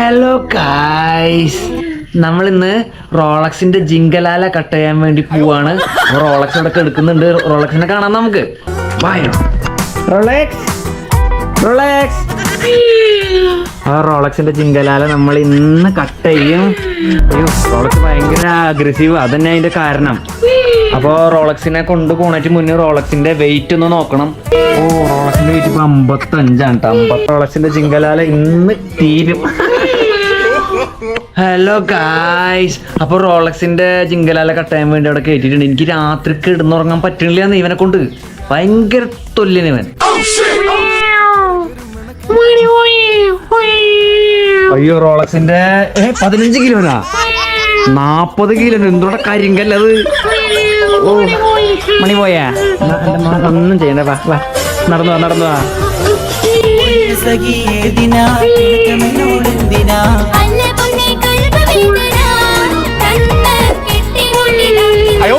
Hello guys, നമ്മളിന്ന് റോളക്സിന്റെ ജിങ്കലാല cut ചെയ്യാൻ വേണ്ടി പോവാണ്. റോളക്സ് ഇവിടെ എടുക്കുന്നുണ്ട്. റോളക്സിനെ കാണാം നമുക്ക്. റോളക്സ് റോളക്സിന്റെ ജിങ്കലാല നമ്മൾ ഇന്ന് കട്ട് ചെയ്യും. അയ്യോ, റോളക്സ് ഭയങ്കര അഗ്രസീവ്, അതന്നെ അതിന്റെ കാരണം. അപ്പൊ റോളക്സിനെ കൊണ്ടുപോണേറ്റ് മുന്നേ റോളക്സിന്റെ വെയിറ്റ് ഒന്ന് നോക്കണം. റോളക്സിന്റെ വെയിറ്റ് ഇപ്പൊ 55 കേട്ടോ. റോളക്സിന്റെ ജിങ്കലാല ഇന്ന് തീരും. ഹലോ ഗായ്സ്, അപ്പൊ റോളക്സിന്റെ ജിങ്കലാല കട്ട് ചെയ്യാൻ വേണ്ടി അവിടെ കേട്ടിട്ടുണ്ട്. എനിക്ക് രാത്രി കിടന്നുറങ്ങാൻ പറ്റണില്ല ഇവനെ കൊണ്ട്. ഭയങ്കര തൊല്ലിന് ഇവൻ. അയ്യോ, റോളക്സിന്റെ 15 കിലോനാ, 40 കിലോ. എന്തോടെ കരിങ്കല്ലത്. ഓ, മണി പോയാ ഒന്നും ചെയ്യണ്ട. വാ നടന്നു വാ. അയ്യോ